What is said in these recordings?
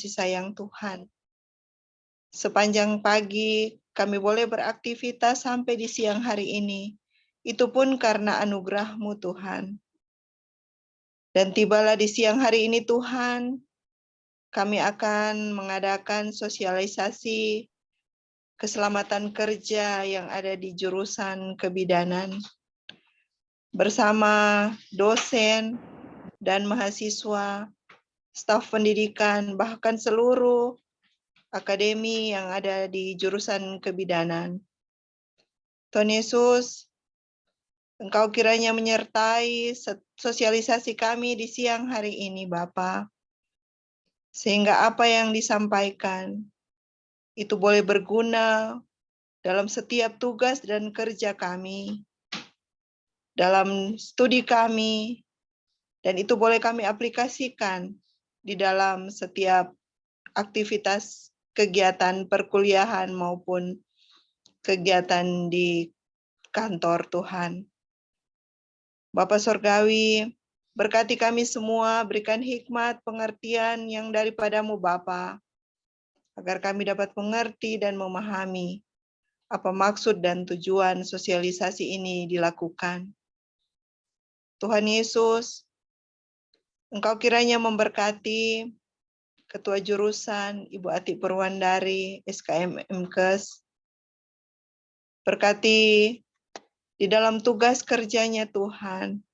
kasih sayang Tuhan. Sepanjang pagi kami boleh beraktivitas sampai di siang hari ini. Itu pun karena anugerah-Mu Tuhan. Dan tibalah di siang hari ini Tuhan, kami akan mengadakan sosialisasi keselamatan kerja yang ada di jurusan kebidanan. Bersama dosen dan mahasiswa, staf pendidikan, bahkan seluruh akademi yang ada di jurusan kebidanan. Tuhan Yesus, Engkau kiranya menyertai sosialisasi kami di siang hari ini, Bapa, sehingga apa yang disampaikan itu boleh berguna dalam setiap tugas dan kerja kami, dalam studi kami, dan itu boleh kami aplikasikan di dalam setiap aktivitas kegiatan perkuliahan maupun kegiatan di kantor Tuhan. Bapa Sorgawi, berkati kami semua, berikan hikmat, pengertian yang daripada-Mu Bapa, agar kami dapat mengerti dan memahami apa maksud dan tujuan sosialisasi ini dilakukan. Tuhan Yesus, Engkau kiranya memberkati Ketua Jurusan Ibu Ati Purwandari, SKM MKes, berkati di dalam tugas kerjanya Tuhan,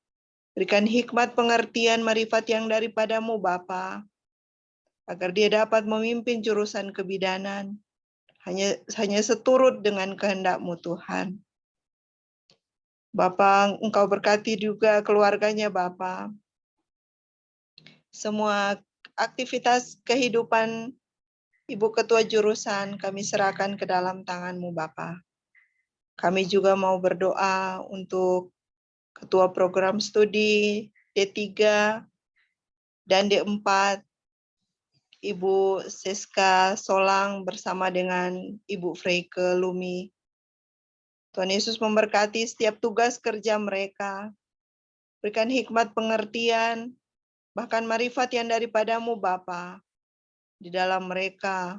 berikan hikmat, pengertian, marifat yang daripada-Mu Bapa, agar dia dapat memimpin jurusan kebidanan, hanya seturut dengan kehendak-Mu Tuhan. Bapa, Engkau berkati juga keluarganya Bapa. Semua aktivitas kehidupan Ibu Ketua Jurusan kami serahkan ke dalam tangan-Mu Bapa. Kami juga mau berdoa untuk Ketua Program Studi D3 dan D4, Ibu Siska Solang bersama dengan Ibu Freike Lumi. Tuhan Yesus memberkati setiap tugas kerja mereka. Berikan hikmat pengertian, bahkan marifat yang daripada-Mu Bapa, di dalam mereka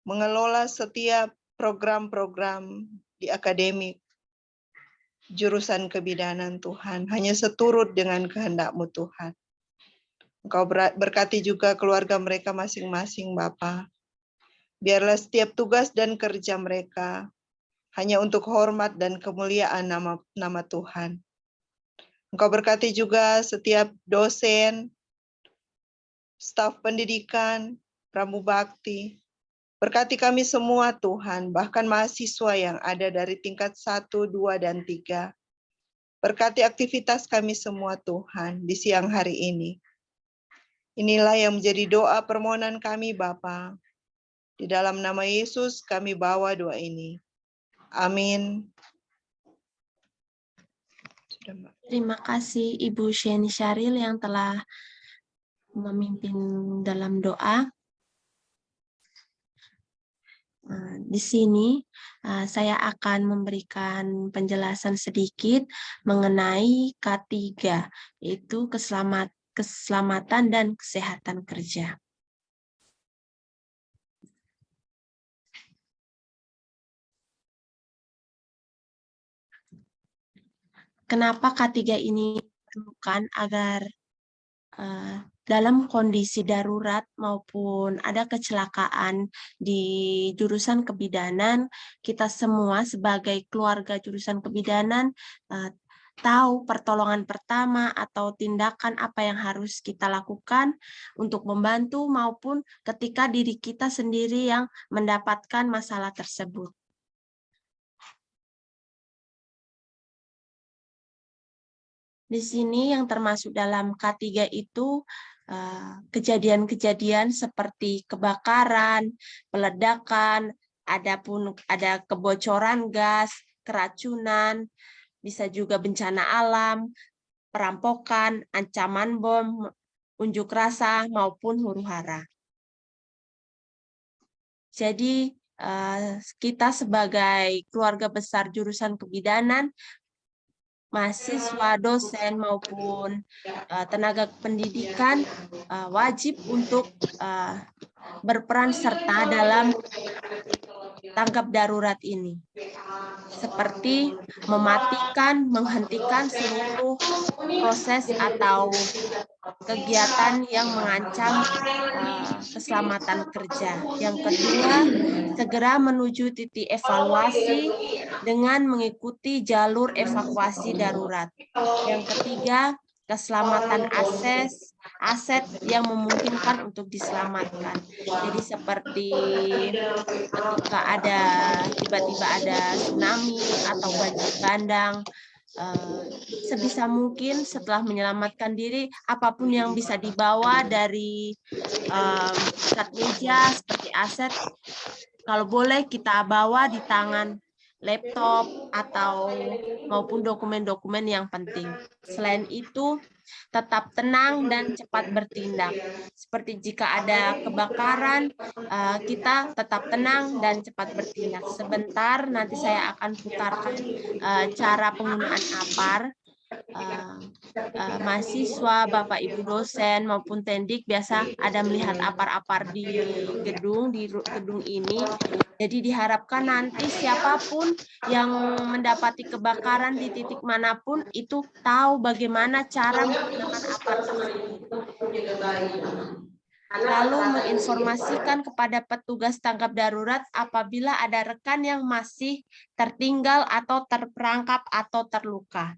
mengelola setiap program-program di akademik, jurusan kebidanan Tuhan, hanya seturut dengan kehendak-Mu Tuhan. Engkau berkati juga keluarga mereka masing-masing Bapa. Biarlah setiap tugas dan kerja mereka hanya untuk hormat dan kemuliaan nama Tuhan. Engkau berkati juga setiap dosen, staf pendidikan, pramubakti. Berkati kami semua Tuhan, bahkan mahasiswa yang ada dari tingkat 1, 2, dan 3. Berkati aktivitas kami semua Tuhan di siang hari ini. Inilah yang menjadi doa permohonan kami Bapa. Di dalam nama Yesus kami bawa doa ini. Amin. Terima kasih Ibu Sheni Syaril yang telah memimpin dalam doa. Di sini saya akan memberikan penjelasan sedikit mengenai K3, yaitu keselamatan dan kesehatan kerja. Kenapa K3 ini diperlukan agar dalam kondisi darurat maupun ada kecelakaan di jurusan kebidanan, kita semua sebagai keluarga jurusan kebidanan tahu pertolongan pertama atau tindakan apa yang harus kita lakukan untuk membantu maupun ketika diri kita sendiri yang mendapatkan masalah tersebut. Di sini yang termasuk dalam K3 itu kejadian-kejadian seperti kebakaran, peledakan, ada kebocoran gas, keracunan, bisa juga bencana alam, perampokan, ancaman bom, unjuk rasa, maupun huru-hara. Jadi kita sebagai keluarga besar jurusan kebidanan mahasiswa, dosen maupun tenaga pendidikan wajib untuk berperan serta dalam tanggap darurat ini, seperti mematikan, menghentikan seluruh proses atau kegiatan yang mengancam keselamatan kerja. Yang kedua, segera menuju titik evaluasi dengan mengikuti jalur evakuasi darurat. Yang ketiga, keselamatan aset yang memungkinkan untuk diselamatkan. Jadi seperti ketika tiba-tiba ada tsunami atau banjir bandang, sebisa mungkin setelah menyelamatkan diri, apapun yang bisa dibawa dari dekat meja seperti aset, kalau boleh kita bawa di tangan, laptop atau maupun dokumen-dokumen yang penting. Selain itu, tetap tenang dan cepat bertindak. Seperti jika ada kebakaran, kita tetap tenang dan cepat bertindak. Sebentar, nanti saya akan putarkan cara penggunaan APAR. Mahasiswa, Bapak Ibu dosen maupun tendik biasa ada melihat APAR-APAR di gedung ini. Jadi diharapkan nanti siapapun yang mendapati kebakaran di titik manapun itu tahu bagaimana cara menggunakan APAR tersebut. Lalu menginformasikan kepada petugas tanggap darurat apabila ada rekan yang masih tertinggal atau terperangkap atau terluka.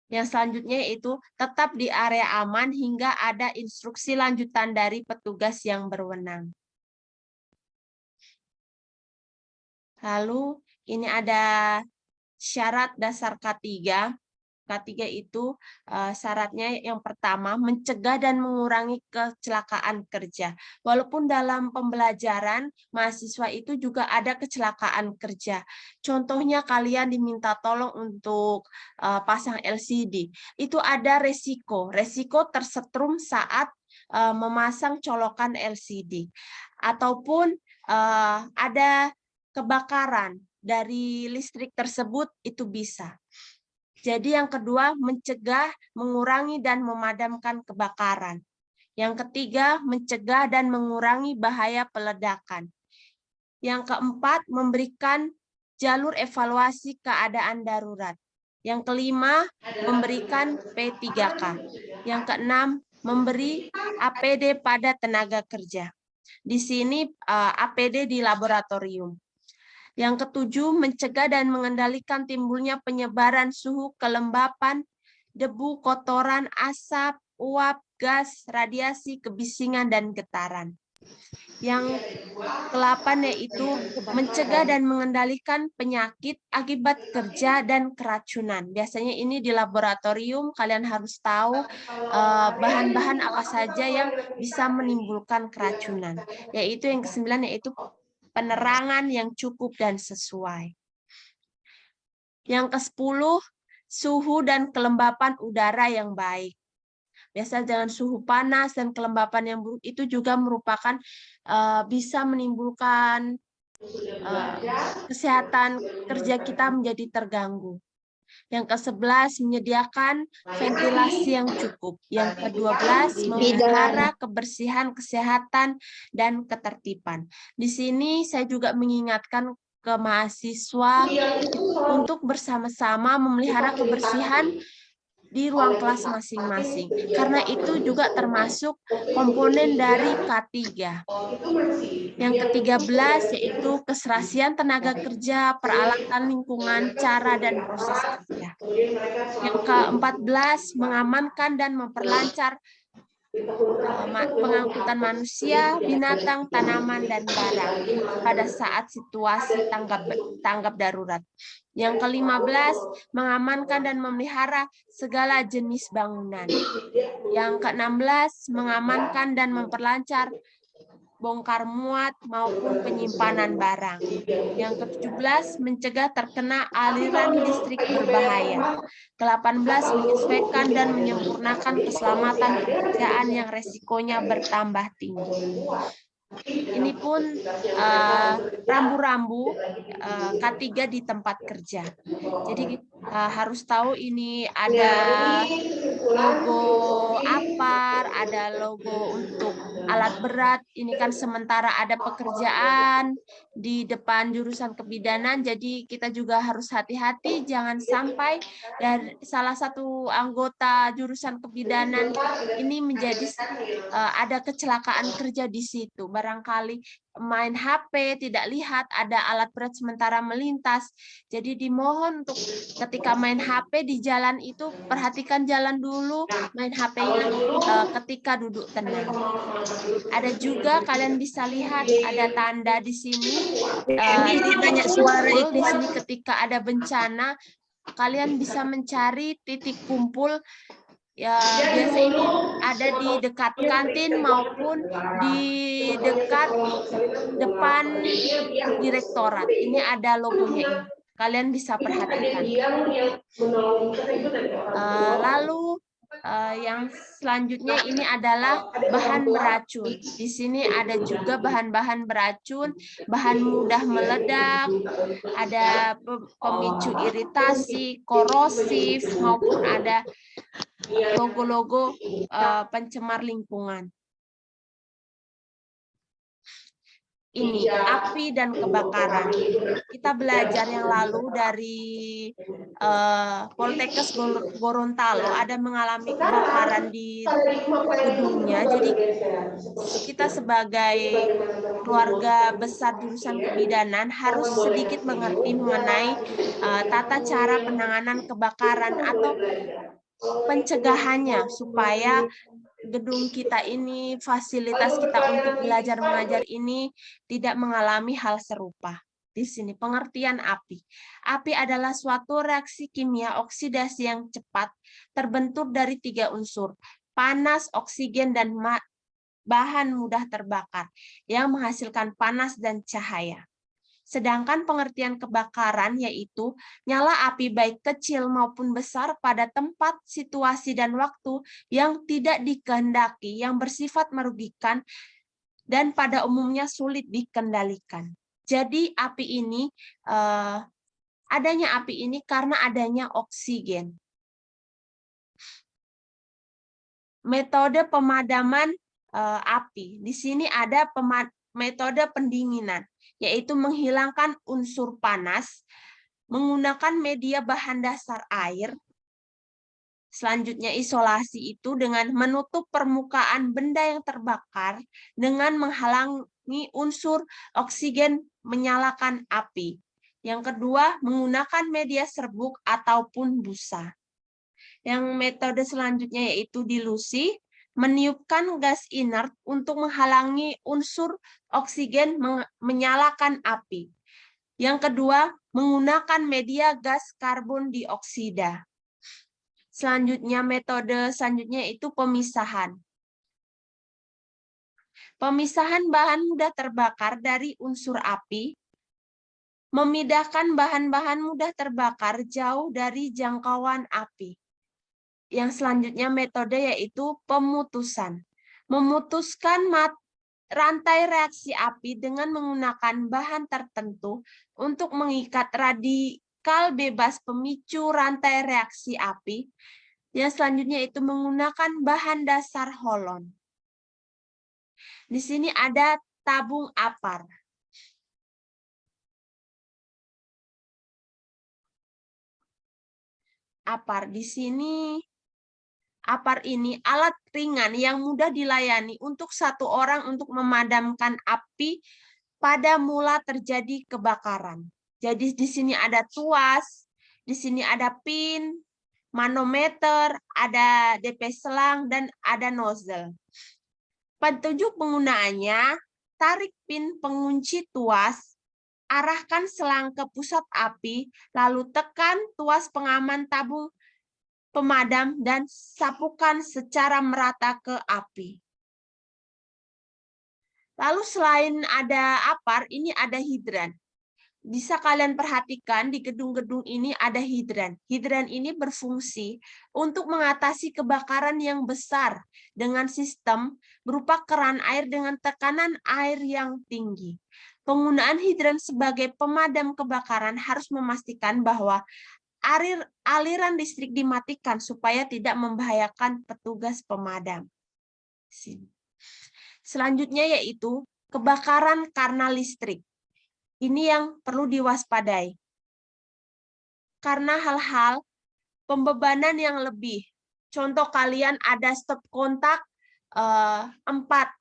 Yang selanjutnya yaitu tetap di area aman hingga ada instruksi lanjutan dari petugas yang berwenang. Lalu ini ada syarat dasar K3. K3 itu syaratnya yang pertama mencegah dan mengurangi kecelakaan kerja. Walaupun dalam pembelajaran mahasiswa itu juga ada kecelakaan kerja. Contohnya kalian diminta tolong untuk pasang LCD. Itu ada resiko tersetrum saat memasang colokan LCD. Ataupun ada kebakaran dari listrik tersebut, itu bisa. Jadi yang kedua, mencegah, mengurangi, dan memadamkan kebakaran. Yang ketiga, mencegah dan mengurangi bahaya peledakan. Yang keempat, memberikan jalur evaluasi keadaan darurat. Yang kelima, memberikan P3K. Yang keenam, memberi APD pada tenaga kerja. Di sini APD di laboratorium. Yang ketujuh, mencegah dan mengendalikan timbulnya penyebaran suhu, kelembapan, debu, kotoran, asap, uap, gas, radiasi, kebisingan, dan getaran. Yang ke-8 yaitu mencegah dan mengendalikan penyakit akibat kerja dan keracunan. Biasanya ini di laboratorium kalian harus tahu bahan-bahan apa saja yang bisa menimbulkan keracunan. Yaitu yang ke-9 yaitu penerangan yang cukup dan sesuai. Yang ke-10, suhu dan kelembapan udara yang baik. Biasa jangan suhu panas dan kelembapan yang buruk itu juga merupakan bisa menimbulkan kesehatan kerja kita menjadi terganggu. Yang ke-11, menyediakan ventilasi yang cukup. Yang ke-12, memelihara kebersihan, kesehatan, dan ketertiban. Di sini saya juga mengingatkan ke mahasiswa untuk bersama-sama memelihara kebersihan di ruang kelas masing-masing. Karena itu juga termasuk komponen dari K3. Yang ke-13 yaitu keserasian tenaga kerja, peralatan lingkungan, cara dan proses kerja. Yang ke-14 mengamankan dan memperlancar pengangkutan manusia, binatang, tanaman, dan barang pada saat situasi tanggap darurat. Yang ke-15 mengamankan dan memelihara segala jenis bangunan. Yang ke-16 mengamankan dan memperlancar bongkar muat maupun penyimpanan barang. Yang ke-17 mencegah terkena aliran listrik berbahaya. Ke-18 menyesuaikan dan menyempurnakan keselamatan pekerjaan yang resikonya bertambah tinggi. Ini pun rambu-rambu K3 di tempat kerja. Jadi harus tahu ini ada logo APAR, ada logo untuk alat berat. Ini kan sementara ada pekerjaan di depan jurusan kebidanan, jadi kita juga harus hati-hati jangan sampai dari salah satu anggota jurusan kebidanan ini menjadi ada kecelakaan kerja di situ. Barangkali main HP, tidak lihat ada alat berat sementara melintas. Jadi dimohon untuk ketika main HP di jalan itu perhatikan jalan dulu, main HP-nya ketika duduk tenang. Ada juga kalian bisa lihat ada tanda di sini titik banyak suara kumpul. itu. Di sini ketika ada bencana kalian bisa mencari titik kumpul. Ya, biasa ini ada di dekat kantin maupun di dekat depan direktorat. Ini ada logonya ini. Kalian bisa perhatikan. Lalu yang selanjutnya ini adalah bahan beracun. Di sini ada juga bahan-bahan beracun, bahan mudah meledak, ada pemicu iritasi, korosif, maupun ada logo-logo pencemar lingkungan. Ini api dan kebakaran. Kita belajar yang lalu dari Poltekkes Gorontalo ada mengalami kebakaran di gedungnya. Jadi kita sebagai keluarga besar jurusan kebidanan harus sedikit mengerti mengenai tata cara penanganan kebakaran atau pencegahannya supaya gedung kita ini, fasilitas kita untuk belajar mengajar ini tidak mengalami hal serupa. Di sini pengertian api. Api adalah suatu reaksi kimia oksidasi yang cepat terbentuk dari 3 unsur, panas, oksigen, dan bahan mudah terbakar yang menghasilkan panas dan cahaya. Sedangkan pengertian kebakaran yaitu nyala api baik kecil maupun besar pada tempat, situasi, dan waktu yang tidak dikehendaki, yang bersifat merugikan, dan pada umumnya sulit dikendalikan. Jadi adanya api ini karena adanya oksigen. Metode pemadaman api. Di sini ada metode pendinginan, yaitu menghilangkan unsur panas menggunakan media bahan dasar air. Selanjutnya isolasi itu dengan menutup permukaan benda yang terbakar dengan menghalangi unsur oksigen menyalakan api. Yang kedua, menggunakan media serbuk ataupun busa. Yang metode selanjutnya yaitu dilusi, meniupkan gas inert untuk menghalangi unsur oksigen menyalakan api. Yang kedua, menggunakan media gas karbon dioksida. Selanjutnya, metode selanjutnya itu pemisahan. Pemisahan bahan mudah terbakar dari unsur api, memindahkan bahan-bahan mudah terbakar jauh dari jangkauan api. Yang selanjutnya metode yaitu pemutusan. Memutuskan rantai reaksi api dengan menggunakan bahan tertentu untuk mengikat radikal bebas pemicu rantai reaksi api. Yang selanjutnya itu menggunakan bahan dasar holon. Di sini ada tabung APAR. APAR di sini. APAR ini alat ringan yang mudah dilayani untuk satu orang untuk memadamkan api pada mula terjadi kebakaran. Jadi di sini ada tuas, di sini ada pin, manometer, ada DP selang, dan ada nozzle. Petunjuk penggunaannya, tarik pin pengunci tuas, arahkan selang ke pusat api, lalu tekan tuas pengaman tabung pemadam dan sapukan secara merata ke api. Lalu selain ada APAR, ini ada hidran. Bisa kalian perhatikan di gedung-gedung ini ada hidran. Hidran ini berfungsi untuk mengatasi kebakaran yang besar dengan sistem berupa keran air dengan tekanan air yang tinggi. Penggunaan hidran sebagai pemadam kebakaran harus memastikan bahwa aliran listrik dimatikan supaya tidak membahayakan petugas pemadam. Selanjutnya yaitu kebakaran karena listrik. Ini yang perlu diwaspadai. Karena hal-hal pembebanan yang lebih. Contoh kalian ada stop kontak 4,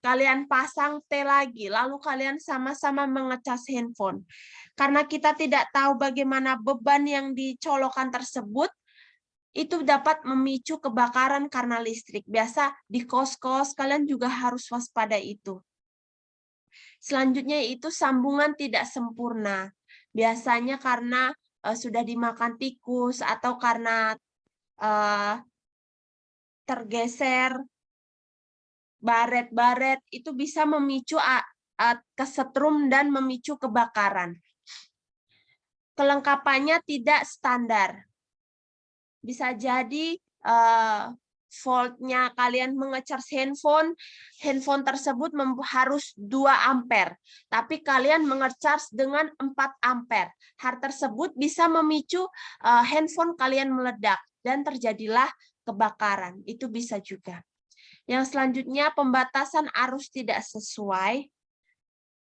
kalian pasang T lagi, lalu kalian sama-sama mengecas handphone. Karena kita tidak tahu bagaimana beban yang dicolokkan tersebut, itu dapat memicu kebakaran karena listrik. Biasa di kos-kos kalian juga harus waspada itu. Selanjutnya itu sambungan tidak sempurna. Biasanya karena sudah dimakan tikus atau karena tergeser baret-baret, itu bisa memicu kesetrum dan memicu kebakaran. Kelengkapannya tidak standar. Bisa jadi voltnya kalian mengecas handphone tersebut harus 2 ampere, tapi kalian mengecas dengan 4 ampere. Hal tersebut bisa memicu handphone kalian meledak dan terjadilah kebakaran. Itu bisa juga. Yang selanjutnya pembatasan arus tidak sesuai,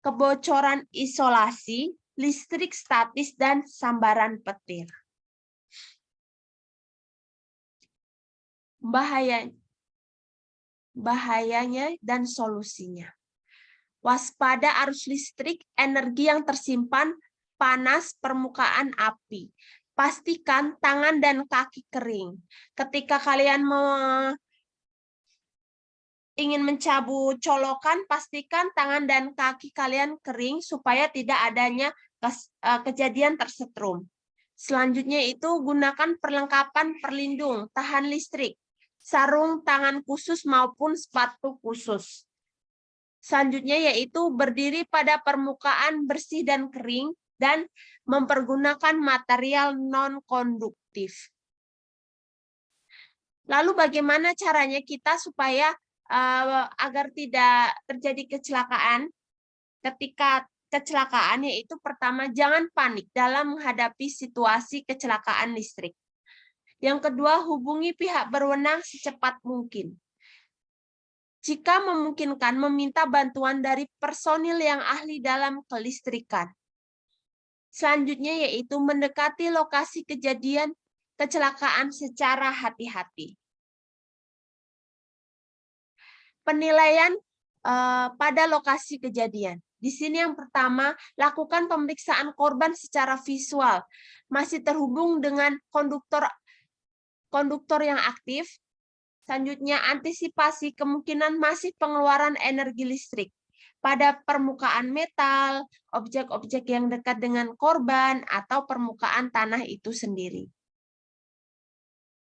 kebocoran isolasi, listrik statis, dan sambaran petir. Bahayanya dan solusinya. Waspada arus listrik, energi yang tersimpan, panas, permukaan api. Pastikan tangan dan kaki kering. Ketika kalian ingin mencabut colokan, pastikan tangan dan kaki kalian kering supaya tidak adanya kejadian tersetrum. Selanjutnya itu gunakan perlengkapan perlindung tahan listrik, sarung tangan khusus maupun sepatu khusus. Selanjutnya yaitu berdiri pada permukaan bersih dan kering dan mempergunakan material non-konduktif. Lalu bagaimana caranya kita supaya agar tidak terjadi kecelakaan? Ketika kecelakaan, yaitu pertama, jangan panik dalam menghadapi situasi kecelakaan listrik. Yang kedua, hubungi pihak berwenang secepat mungkin. Jika memungkinkan, meminta bantuan dari personil yang ahli dalam kelistrikan. Selanjutnya yaitu mendekati lokasi kejadian kecelakaan secara hati-hati. Penilaian pada lokasi kejadian. Di sini yang pertama, lakukan pemeriksaan korban secara visual. Masih terhubung dengan konduktor yang aktif. Selanjutnya, antisipasi kemungkinan masih pengeluaran energi listrik pada permukaan metal, objek-objek yang dekat dengan korban, atau permukaan tanah itu sendiri.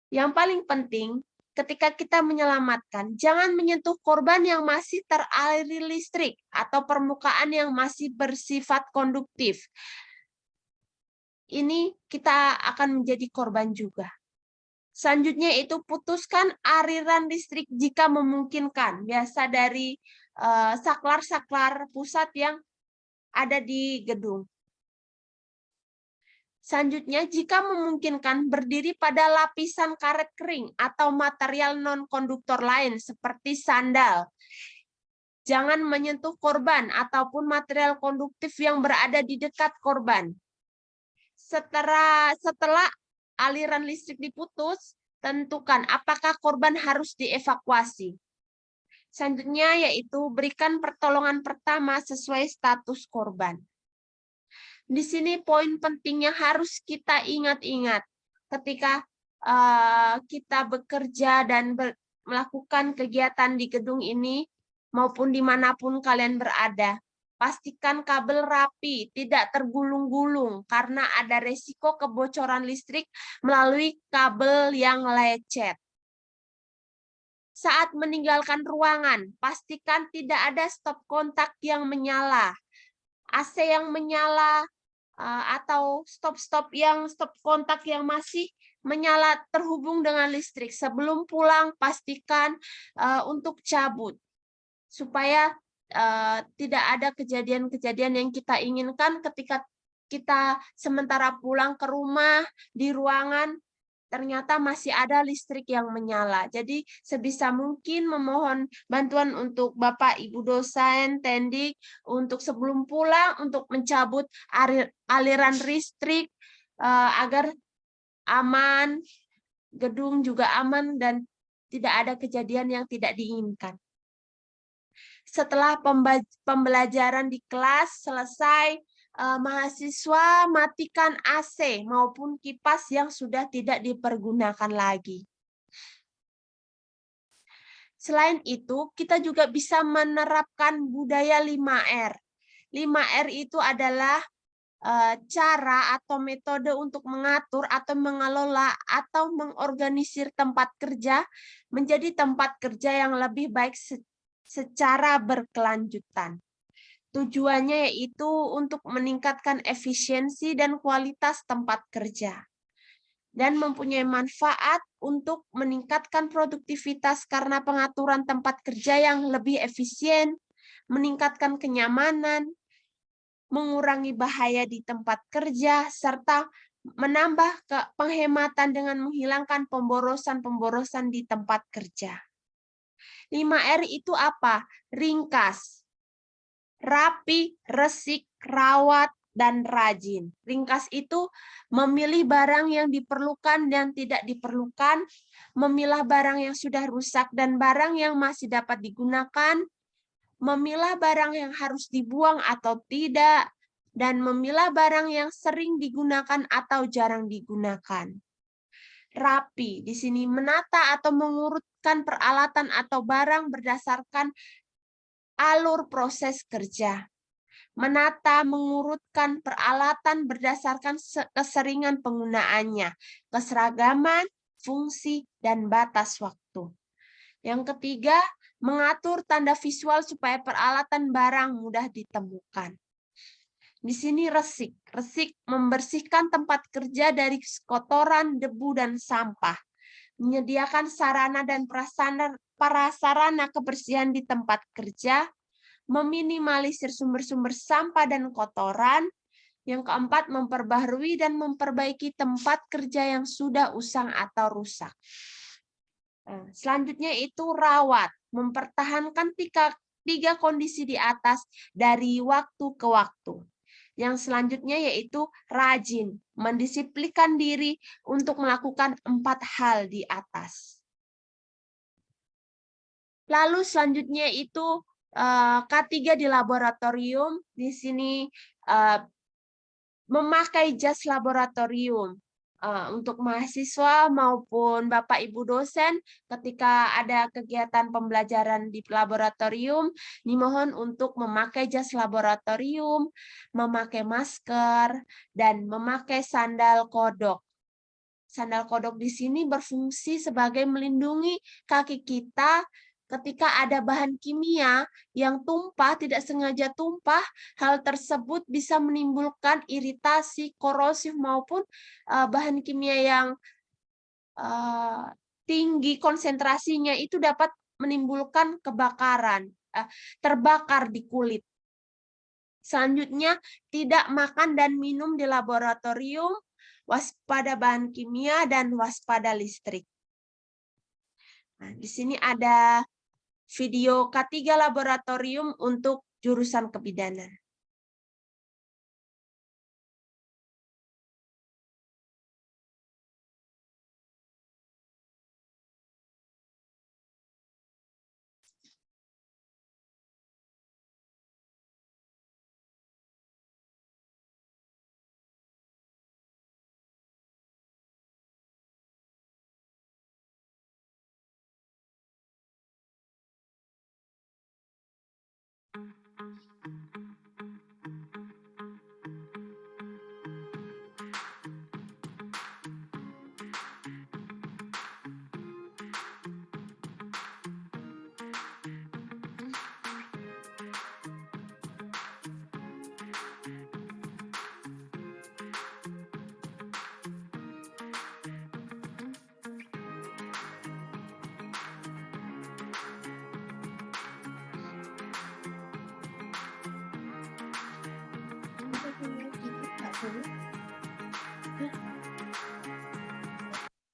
Yang paling penting, ketika kita menyelamatkan, jangan menyentuh korban yang masih teraliri listrik atau permukaan yang masih bersifat konduktif. Ini kita akan menjadi korban juga. Selanjutnya itu putuskan aliran listrik jika memungkinkan. Biasa dari saklar-saklar pusat yang ada di gedung. Selanjutnya, jika memungkinkan, berdiri pada lapisan karet kering atau material non-konduktor lain seperti sandal. Jangan menyentuh korban ataupun material konduktif yang berada di dekat korban. Setelah aliran listrik diputus, tentukan apakah korban harus dievakuasi. Selanjutnya yaitu berikan pertolongan pertama sesuai status korban. Di sini poin pentingnya harus kita ingat-ingat ketika kita bekerja dan melakukan kegiatan di gedung ini maupun dimanapun kalian berada. Pastikan kabel rapi, tidak tergulung-gulung karena ada resiko kebocoran listrik melalui kabel yang lecet. Saat meninggalkan ruangan, pastikan tidak ada stop kontak yang menyala, AC yang menyala, atau stop kontak yang masih menyala terhubung dengan listrik. Sebelum pulang, pastikan untuk cabut supaya tidak ada kejadian-kejadian yang kita inginkan ketika kita sementara pulang ke rumah, di ruangan, ternyata masih ada listrik yang menyala. Jadi sebisa mungkin memohon bantuan untuk Bapak Ibu dosen, Tendik, untuk sebelum pulang untuk mencabut aliran listrik agar aman, gedung juga aman dan tidak ada kejadian yang tidak diinginkan. Setelah pembelajaran di kelas selesai, mahasiswa matikan AC maupun kipas yang sudah tidak dipergunakan lagi. Selain itu, kita juga bisa menerapkan budaya 5R. 5R itu adalah cara atau metode untuk mengatur atau mengelola atau mengorganisir tempat kerja menjadi tempat kerja yang lebih baik secara berkelanjutan. Tujuannya yaitu untuk meningkatkan efisiensi dan kualitas tempat kerja dan mempunyai manfaat untuk meningkatkan produktivitas karena pengaturan tempat kerja yang lebih efisien, meningkatkan kenyamanan, mengurangi bahaya di tempat kerja, serta menambah penghematan dengan menghilangkan pemborosan-pemborosan di tempat kerja. 5R itu apa? Ringkas, rapi, resik, rawat, dan rajin. Ringkas itu memilih barang yang diperlukan dan tidak diperlukan, memilah barang yang sudah rusak dan barang yang masih dapat digunakan, memilah barang yang harus dibuang atau tidak, dan memilah barang yang sering digunakan atau jarang digunakan. Rapi, di sini menata atau mengurutkan peralatan atau barang berdasarkan alur proses kerja. Menata, mengurutkan peralatan berdasarkan keseringan penggunaannya, keseragaman, fungsi, dan batas waktu. Yang ketiga, mengatur tanda visual supaya peralatan barang mudah ditemukan. Di sini resik. Resik membersihkan tempat kerja dari kotoran, debu, dan sampah. Menyediakan sarana dan prasarana kebersihan di tempat kerja, meminimalisir sumber-sumber sampah dan kotoran. Yang keempat, memperbaharui dan memperbaiki tempat kerja yang sudah usang atau rusak. Selanjutnya itu rawat, mempertahankan tiga kondisi di atas dari waktu ke waktu. Yang selanjutnya yaitu rajin, mendisiplinkan diri untuk melakukan 4 hal di atas. Lalu selanjutnya itu K3 di laboratorium, di sini memakai jas laboratorium. Untuk mahasiswa maupun Bapak Ibu dosen, ketika ada kegiatan pembelajaran di laboratorium, dimohon untuk memakai jas laboratorium, memakai masker, dan memakai sandal kodok. Sandal kodok di sini berfungsi sebagai melindungi kaki kita ketika ada bahan kimia yang tumpah, tidak sengaja tumpah, hal tersebut bisa menimbulkan iritasi, korosif, maupun bahan kimia yang tinggi konsentrasinya itu dapat menimbulkan kebakaran, terbakar di kulit. Selanjutnya, tidak makan dan minum di laboratorium, waspada bahan kimia, dan waspada listrik. Nah, di sini ada video K3 laboratorium untuk jurusan kebidanan.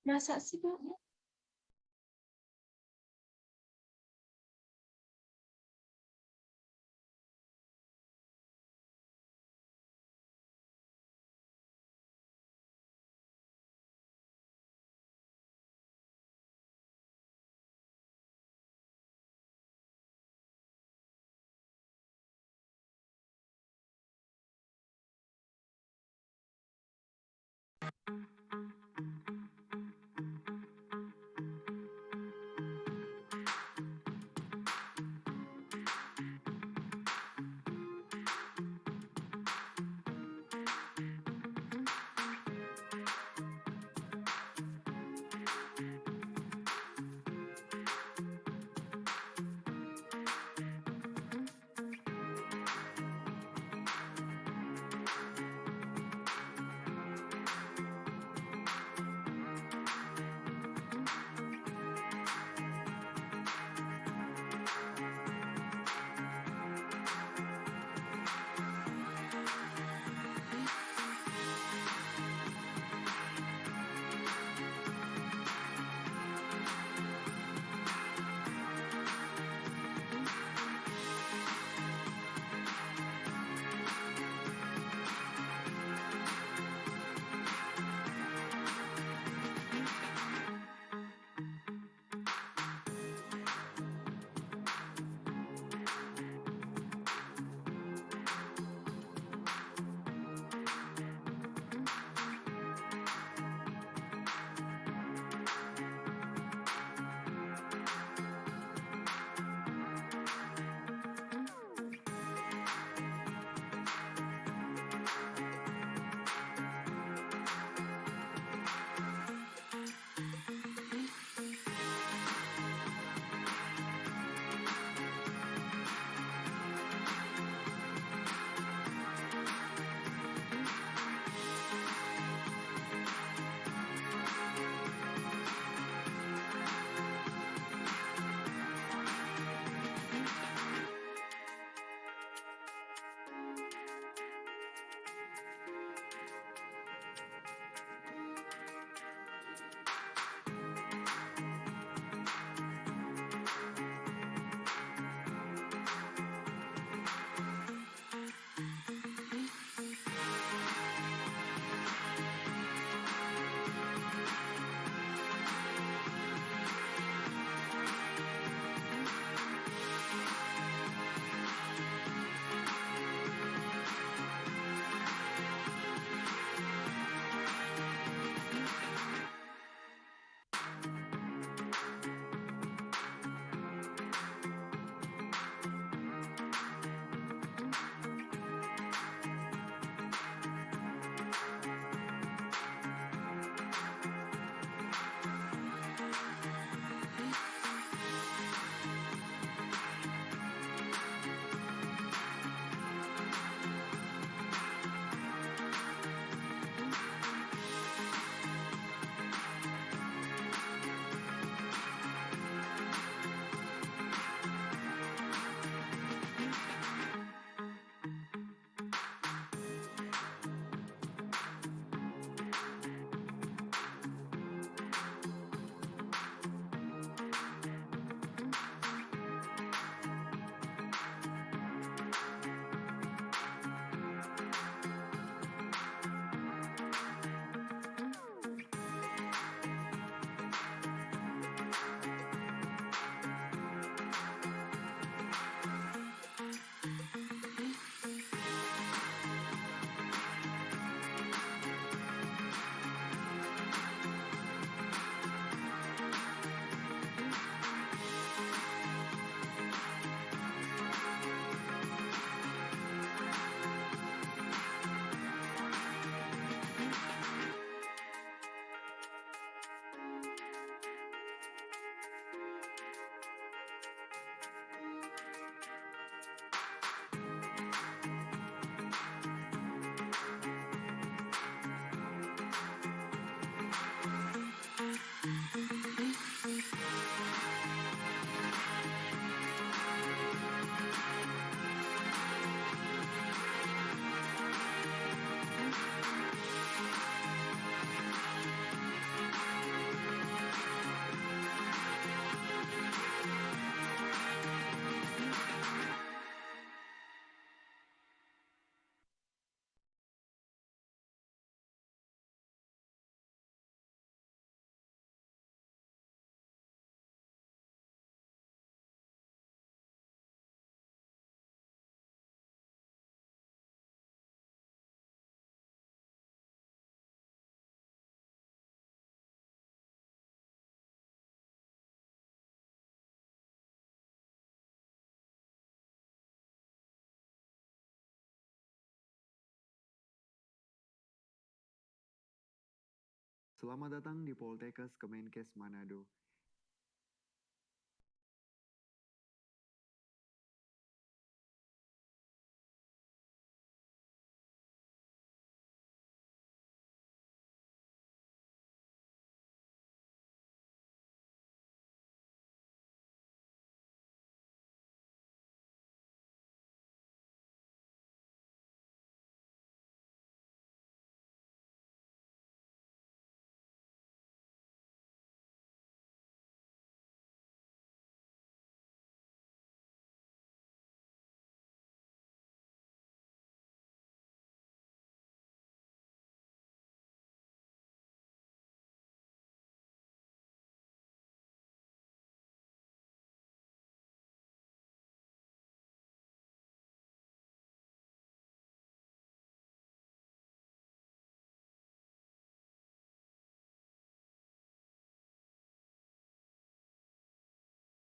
Masa sih, Bu? Selamat datang di Poltekkes Kemenkes Manado.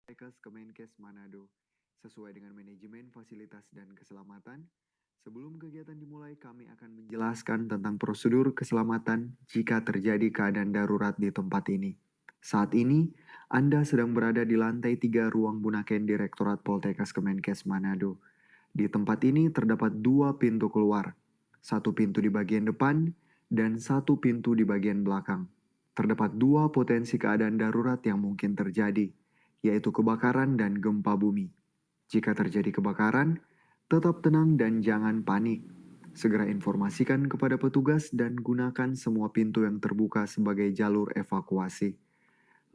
Poltekkes Kemenkes Manado. Sesuai dengan manajemen fasilitas dan keselamatan, sebelum kegiatan dimulai kami akan menjelaskan tentang prosedur keselamatan jika terjadi keadaan darurat di tempat ini. Saat ini, Anda sedang berada di lantai 3 ruang Bunaken Direktorat Poltekkes Kemenkes Manado. Di tempat ini terdapat 2 pintu keluar, 1 pintu di bagian depan dan 1 pintu di bagian belakang. Terdapat 2 potensi keadaan darurat yang mungkin terjadi, yaitu kebakaran dan gempa bumi. Jika terjadi kebakaran, tetap tenang dan jangan panik. Segera informasikan kepada petugas dan gunakan semua pintu yang terbuka sebagai jalur evakuasi.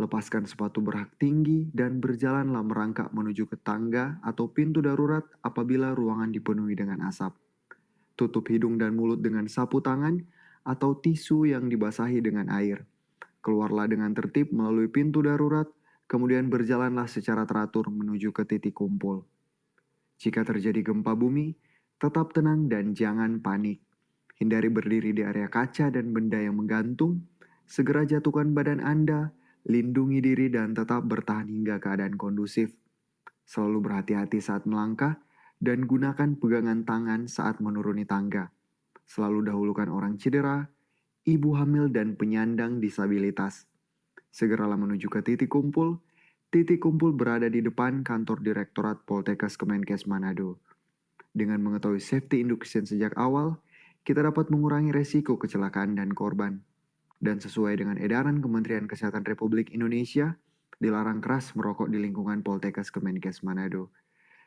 Lepaskan sepatu berhak tinggi dan berjalanlah merangkak menuju ke tangga atau pintu darurat apabila ruangan dipenuhi dengan asap. Tutup hidung dan mulut dengan sapu tangan atau tisu yang dibasahi dengan air. Keluarlah dengan tertib melalui pintu darurat, kemudian berjalanlah secara teratur menuju ke titik kumpul. Jika terjadi gempa bumi, tetap tenang dan jangan panik. Hindari berdiri di area kaca dan benda yang menggantung. Segera jatuhkan badan Anda, lindungi diri dan tetap bertahan hingga keadaan kondusif. Selalu berhati-hati saat melangkah dan gunakan pegangan tangan saat menuruni tangga. Selalu dahulukan orang cedera, ibu hamil dan penyandang disabilitas. Segeralah menuju ke titik kumpul. Titik kumpul berada di depan kantor Direktorat Poltekkes Kemenkes Manado. Dengan mengetahui safety education sejak awal, kita dapat mengurangi resiko kecelakaan dan korban. Dan sesuai dengan edaran Kementerian Kesehatan Republik Indonesia, dilarang keras merokok di lingkungan Poltekkes Kemenkes Manado.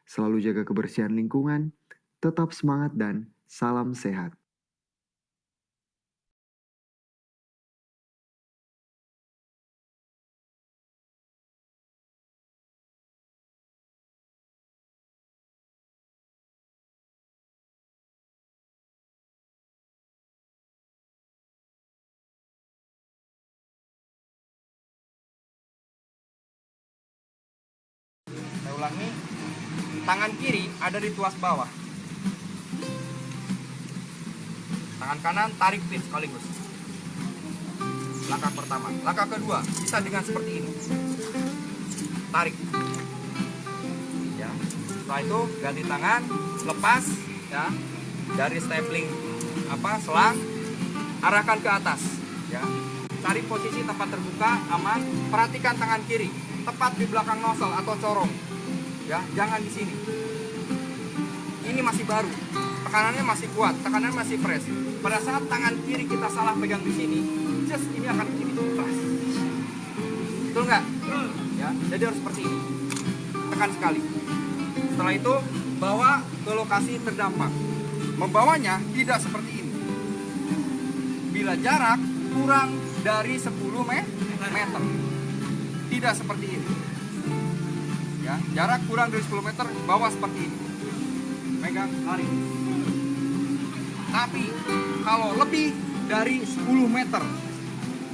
Selalu jaga kebersihan lingkungan, tetap semangat dan salam sehat. Saya ulangi, tangan kiri ada di tuas bawah. Tangan kanan tarik pin sekaligus. Langkah pertama. Langkah kedua, bisa dengan seperti ini. Tarik. Ya. Setelah itu ganti tangan, lepas ya. Dari stapling selang, arahkan ke atas ya. Cari posisi tempat terbuka, aman. Perhatikan tangan kiri, tepat di belakang nozzle atau corong. Ya, jangan di sini. Ini masih baru, tekanannya masih kuat, tekanannya masih fresh. Pada saat tangan kiri kita salah pegang di sini, just ini akan begini keras. Betul nggak? Ya, jadi harus seperti ini. Tekan sekali. Setelah itu bawa ke lokasi terdampak. Membawanya tidak seperti ini. Bila jarak kurang dari 10 meter, tidak seperti ini. Ya, jarak kurang dari 10 meter, bawa seperti ini. Pegang, lari. Tapi kalau lebih dari 10 meter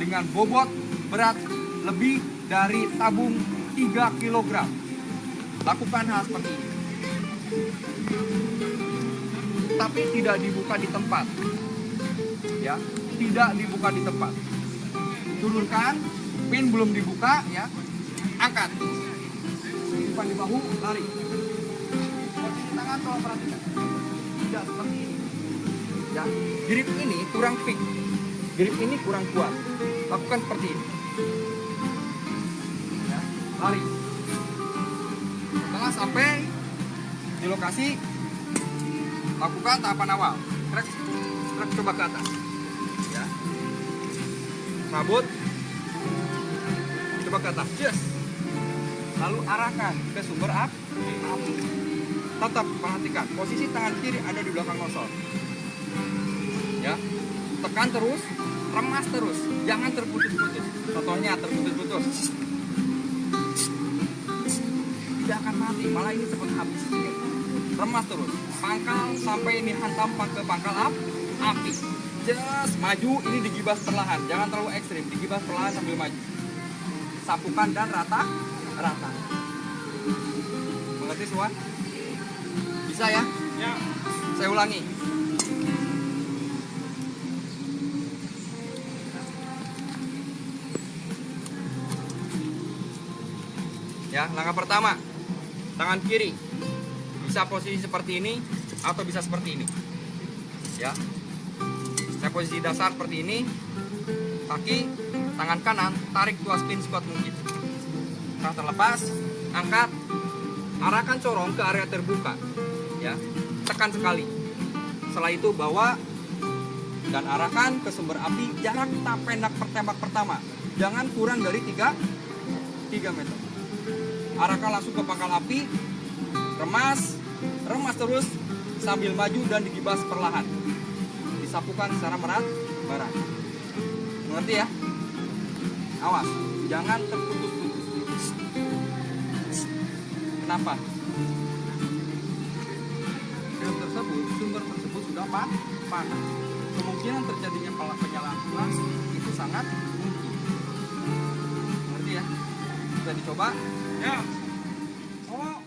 dengan bobot berat lebih dari tabung 3 kg, lakukan hal seperti ini. Tapi tidak dibuka di tempat. Ya, tidak dibuka di tempat. Turunkan, pin belum dibuka ya. Angkat. Simpan di bahu, lari. Posisi tangan tolong perhatikan. Tidak seperti ini. Ya, grip ini kurang fix. Grip ini kurang kuat. lakukan seperti ini. Ya, lari. Setelah sampai di lokasi, lakukan tahapan awal. Trek coba ke atas. Ya. Sabut. Coba ke atas. Yes. Lalu arahkan ke sumber api. Tetap perhatikan posisi tangan kiri ada di belakang nosol. Ya. Tekan terus, remas terus, jangan terputus-putus. Contohnya terputus-putus. Tidak akan mati, malah ini cepat habis. Remas terus, pangkal sampai ini hantam ke pangkal api. Just maju, ini digibas perlahan, jangan terlalu ekstrim, digibas perlahan sambil maju. Sapukan dan rata. Mengerti semua? Bisa ya? Ya. Saya ulangi. Ya, langkah pertama, tangan kiri bisa posisi seperti ini atau bisa seperti ini. Ya, saya posisi dasar seperti ini. Kaki, tangan kanan tarik tua spin squat mungkin. Setelah terlepas, angkat, arahkan corong ke area terbuka. Ya, tekan sekali. Setelah itu bawa dan arahkan ke sumber api. Jarak tembak pertama jangan kurang dari 3 meter. Arahkan langsung ke pangkal api, remas terus sambil maju dan digibas perlahan. Disapukan secara merata. Mengerti ya? Awas, jangan terputus-putus. Kenapa? Sumber tersebut sudah panas. Kemungkinan terjadinya penyalaan ulang itu sangat mungkin. Mengerti ya? Bisa dicoba? Ya. Oh.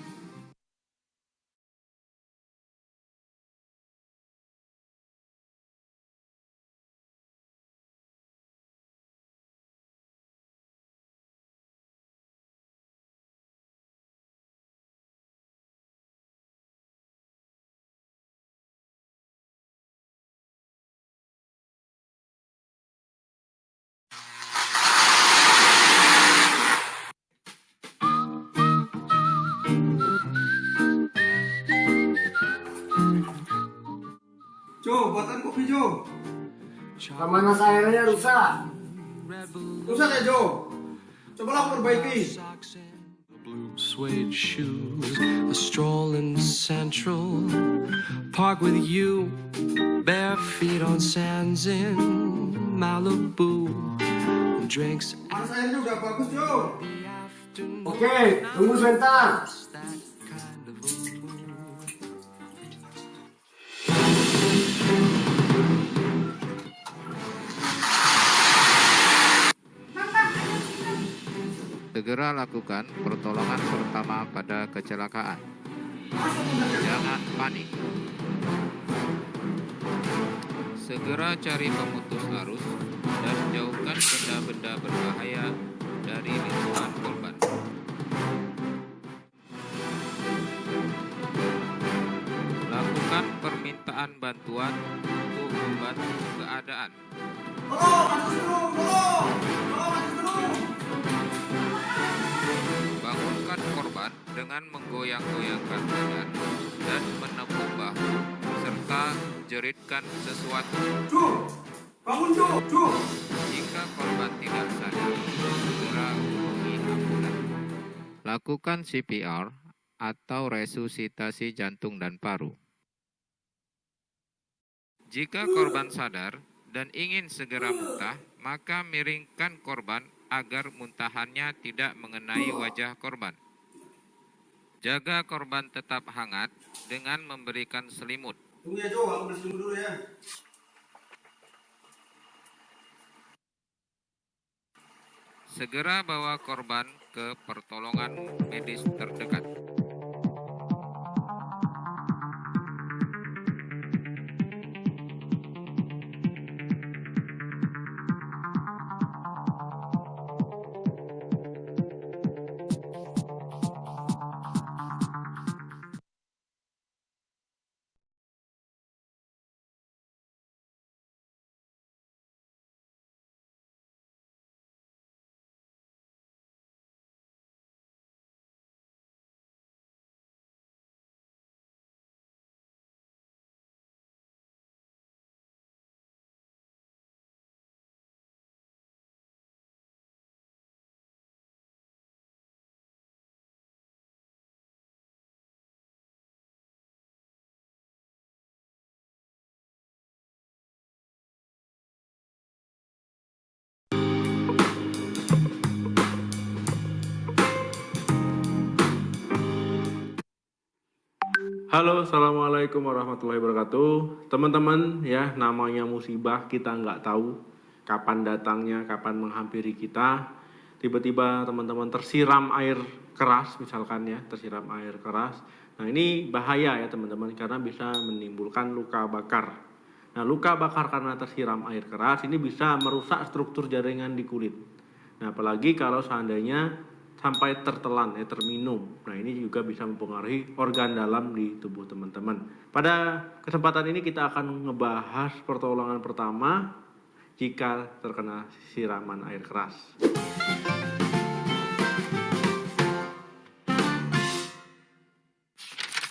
Jo, buatan kopi Jo. Kemana airnya rusak? Rusak ya Jo. Cobalah perbaiki. Blue suede shoes, a stroll in Central Park with you, bare feet on sands in Malibu, drinks Mas airnya udah bagus Jo. Oke, tunggu sebentar. Segera lakukan pertolongan pertama pada kecelakaan. Jangan panik. Segera cari pemutus arus dan jauhkan benda-benda berbahaya dari lingkungan korban. Lakukan permintaan bantuan untuk membantu keadaan. Bangunkan korban dengan menggoyang-goyangkan badan dan menepuk bahu serta jeritkan sesuatu. Bangun Jo. Jika korban tidak sadar, segera hubungi ambulan. Lakukan CPR atau resusitasi jantung dan paru. Jika korban sadar dan ingin segera muntah, maka miringkan korban agar muntahannya tidak mengenai wajah korban. Jaga korban tetap hangat dengan memberikan selimut. Tunggu ya Jo, aku beli selimut dulu ya. Segera bawa korban ke pertolongan medis terdekat. Halo, Assalamualaikum warahmatullahi wabarakatuh. Teman-teman, ya namanya musibah, kita nggak tahu kapan datangnya, kapan menghampiri kita. Tiba-tiba teman-teman tersiram air keras, misalkan ya, tersiram air keras. Nah ini bahaya ya teman-teman, karena bisa menimbulkan luka bakar. Nah luka bakar karena tersiram air keras ini bisa merusak struktur jaringan di kulit. Nah apalagi kalau seandainya sampai tertelan, terminum. Nah ini juga bisa mempengaruhi organ dalam di tubuh teman-teman. Pada kesempatan ini kita akan ngebahas pertolongan pertama jika terkena siraman air keras.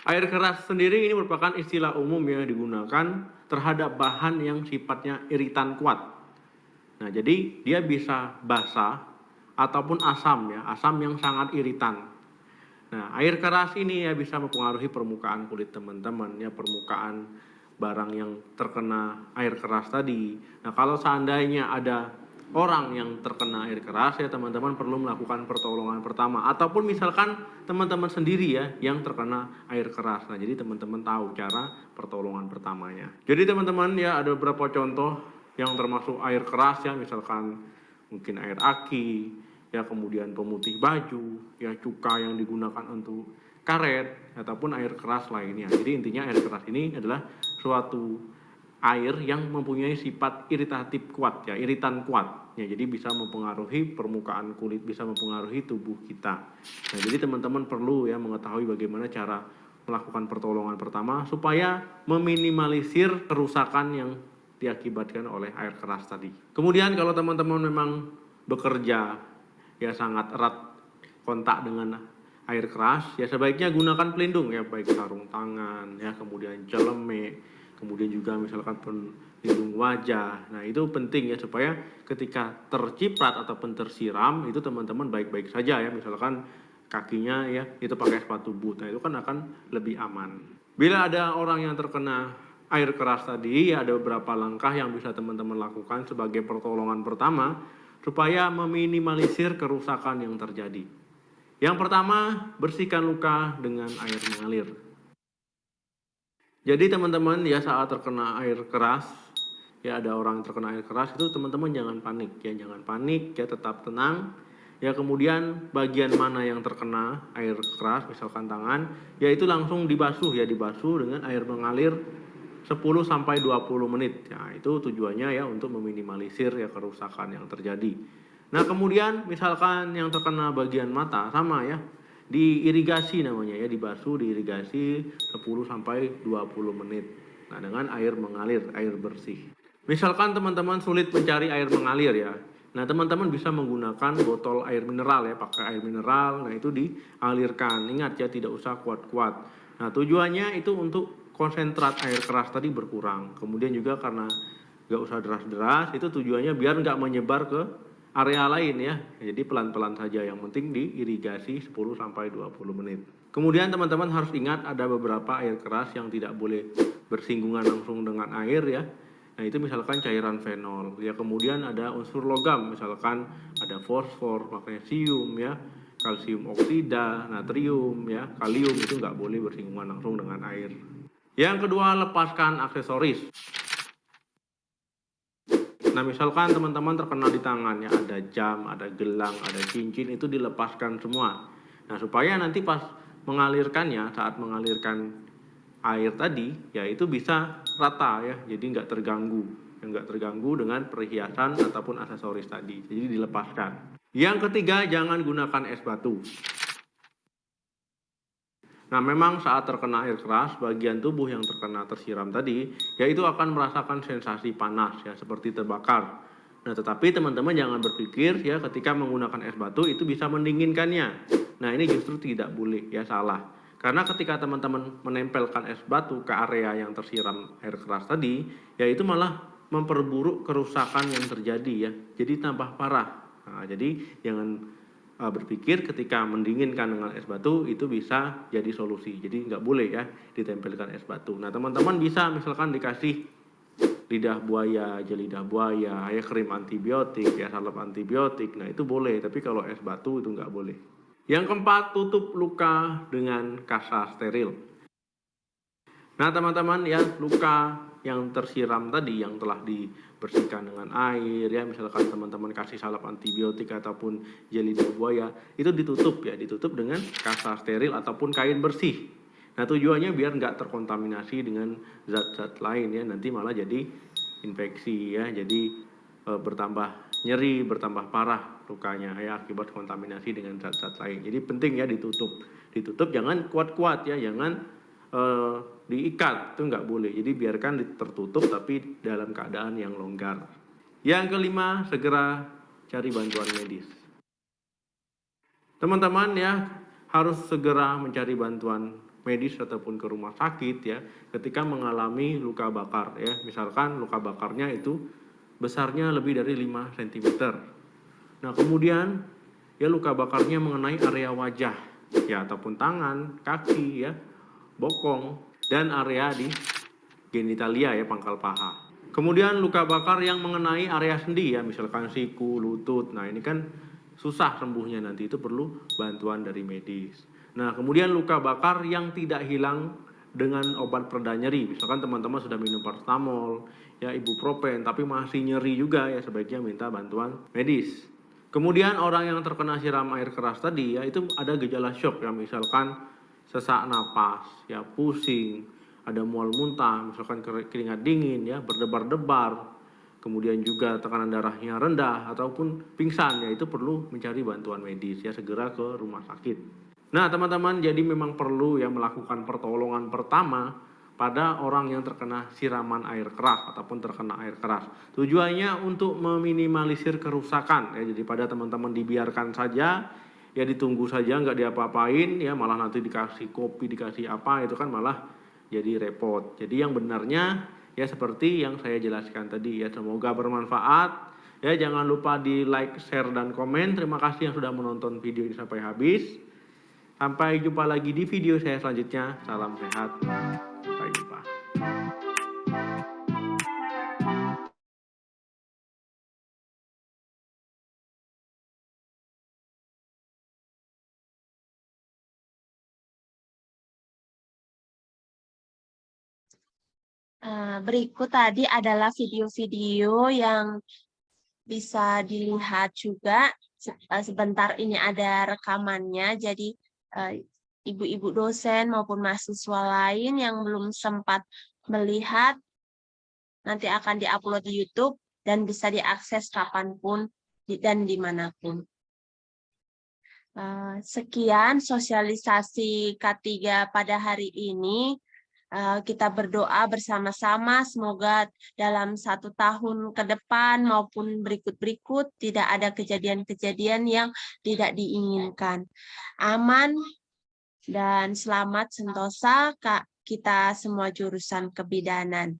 Air keras sendiri ini merupakan istilah umum yang digunakan terhadap bahan yang sifatnya iritan kuat. Nah jadi dia bisa basah ataupun asam ya, asam yang sangat iritan. Nah, air keras ini ya bisa mempengaruhi permukaan kulit teman-teman ya, permukaan barang yang terkena air keras tadi. Nah, kalau seandainya ada orang yang terkena air keras ya teman-teman perlu melakukan pertolongan pertama ataupun misalkan teman-teman sendiri ya yang terkena air keras. Nah, jadi teman-teman tahu cara pertolongan pertamanya. Jadi teman-teman ya ada beberapa contoh yang termasuk air keras ya, misalkan mungkin air aki, ya kemudian pemutih baju, ya cuka yang digunakan untuk karet, ataupun air keras lainnya. Jadi intinya air keras ini adalah suatu air yang mempunyai sifat iritatif kuat, ya iritan kuat. Ya, jadi bisa mempengaruhi permukaan kulit, bisa mempengaruhi tubuh kita. Nah, jadi teman-teman perlu ya mengetahui bagaimana cara melakukan pertolongan pertama supaya meminimalisir kerusakan yang diakibatkan oleh air keras tadi. Kemudian kalau teman-teman memang bekerja ya sangat erat kontak dengan air keras, ya sebaiknya gunakan pelindung ya, baik sarung tangan ya, kemudian celemek, kemudian juga misalkan pelindung wajah. Nah itu penting ya supaya ketika terciprat ataupun tersiram itu teman-teman baik-baik saja ya, misalkan kakinya ya itu pakai sepatu boot, nah itu kan akan lebih aman. Bila ada orang yang terkena air keras tadi, ya ada beberapa langkah yang bisa teman-teman lakukan sebagai pertolongan pertama supaya meminimalisir kerusakan yang terjadi. Yang pertama, bersihkan luka dengan air mengalir. Jadi teman-teman ya saat terkena air keras, ya ada orang yang terkena air keras itu teman-teman jangan panik ya, jangan panik ya, tetap tenang. Ya kemudian bagian mana yang terkena air keras, misalkan tangan, ya itu langsung dibasuh ya, dibasuh dengan air mengalir 10-20 menit. Ya, itu tujuannya ya untuk meminimalisir ya kerusakan yang terjadi. Nah, kemudian misalkan yang terkena bagian mata sama ya, diirigasi namanya ya, dibasuh, diirigasi 10-20 menit. Nah, dengan air mengalir, air bersih. Misalkan teman-teman sulit mencari air mengalir ya. Nah, teman-teman bisa menggunakan botol air mineral ya, pakai air mineral. Nah, itu dialirkan. Ingat ya, tidak usah kuat-kuat. Nah, tujuannya itu untuk konsentrat air keras tadi berkurang. Kemudian juga karena nggak usah deras-deras, itu tujuannya biar nggak menyebar ke area lain ya. Jadi pelan-pelan saja, yang penting diirigasi 10-20 menit. Kemudian teman-teman harus ingat ada beberapa air keras yang tidak boleh bersinggungan langsung dengan air ya. Nah itu misalkan cairan fenol ya, kemudian ada unsur logam, misalkan ada fosfor, magnesium ya, kalsium oksida, natrium ya, kalium, itu nggak boleh bersinggungan langsung dengan air. Yang kedua, lepaskan aksesoris. Nah misalkan teman-teman terkena di tangan ya, ada jam, ada gelang, ada cincin, itu dilepaskan semua. Nah supaya nanti pas mengalirkannya, saat mengalirkan air tadi ya itu bisa rata ya, jadi nggak terganggu dengan perhiasan ataupun aksesoris tadi, jadi dilepaskan. Yang ketiga, jangan gunakan es batu. Nah memang saat terkena air keras, bagian tubuh yang terkena tersiram tadi yaitu akan merasakan sensasi panas ya, seperti terbakar. Nah tetapi teman-teman jangan berpikir ya ketika menggunakan es batu itu bisa mendinginkannya. Nah ini justru tidak boleh ya, salah. Karena ketika teman-teman menempelkan es batu ke area yang tersiram air keras tadi, ya itu malah memperburuk kerusakan yang terjadi ya, jadi tambah parah. Nah, jadi jangan berpikir ketika mendinginkan dengan es batu itu bisa jadi solusi. Jadi nggak boleh ya ditempelkan es batu. Nah teman-teman bisa misalkan dikasih lidah buaya, gel lidah buaya, ya krim antibiotik, ya salep antibiotik. Nah itu boleh, tapi kalau es batu itu nggak boleh. Yang keempat, tutup luka dengan kasa steril. Nah, teman-teman ya, luka yang tersiram tadi yang telah dibersihkan dengan air ya, misalkan teman-teman kasih salep antibiotik ataupun gel lidah buaya, itu ditutup ya, ditutup dengan kasa steril ataupun kain bersih. Nah, tujuannya biar nggak terkontaminasi dengan zat-zat lain ya, nanti malah jadi infeksi ya, jadi bertambah nyeri, bertambah parah lukanya ya akibat kontaminasi dengan zat-zat lain. Jadi penting ya ditutup, jangan kuat-kuat ya, jangan diikat, itu nggak boleh. Jadi biarkan tertutup tapi dalam keadaan yang longgar. Yang kelima, segera cari bantuan medis. Teman-teman ya, harus segera mencari bantuan medis ataupun ke rumah sakit ya ketika mengalami luka bakar ya. Misalkan luka bakarnya itu besarnya lebih dari 5 cm. Nah, kemudian ya luka bakarnya mengenai area wajah ya ataupun tangan, kaki ya, bokong, dan area di genitalia ya, pangkal paha. Kemudian luka bakar yang mengenai area sendi ya, misalkan siku, lutut. Nah, ini kan susah sembuhnya, nanti itu perlu bantuan dari medis. Nah, kemudian luka bakar yang tidak hilang dengan obat pereda nyeri. Misalkan teman-teman sudah minum paracetamol, ya ibuprofen, tapi masih nyeri juga ya, sebaiknya minta bantuan medis. Kemudian orang yang terkena siram air keras tadi ya, itu ada gejala shock ya, misalkan sesak napas, ya pusing, ada mual muntah, misalkan keringat dingin, ya berdebar-debar, kemudian juga tekanan darahnya rendah ataupun pingsan, ya itu perlu mencari bantuan medis, ya segera ke rumah sakit. Nah, teman-teman, jadi memang perlu ya melakukan pertolongan pertama pada orang yang terkena siraman air keras ataupun terkena air keras. Tujuannya untuk meminimalisir kerusakan, ya jadi pada teman-teman dibiarkan saja. Ya ditunggu saja, nggak diapa-apain, ya malah nanti dikasih kopi, dikasih apa, itu kan malah jadi repot. Jadi yang benarnya ya seperti yang saya jelaskan tadi ya, semoga bermanfaat. Ya jangan lupa di like, share, dan komen. Terima kasih yang sudah menonton video ini sampai habis. Sampai jumpa lagi di video saya selanjutnya. Salam sehat. Sampai jumpa. Berikut tadi adalah video-video yang bisa dilihat juga. Sebentar ini ada rekamannya, jadi ibu-ibu dosen maupun mahasiswa lain yang belum sempat melihat nanti akan diupload di YouTube dan bisa diakses kapanpun dan dimanapun. Sekian sosialisasi K3 pada hari ini. Kita berdoa bersama-sama semoga dalam 1 tahun ke depan maupun berikut-berikut tidak ada kejadian-kejadian yang tidak diinginkan. Aman dan selamat sentosa kita semua jurusan kebidanan.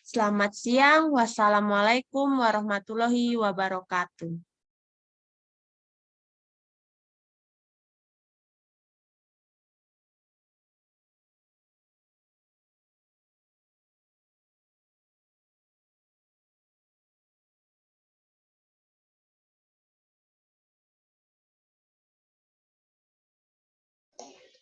Selamat siang. Wassalamualaikum warahmatullahi wabarakatuh.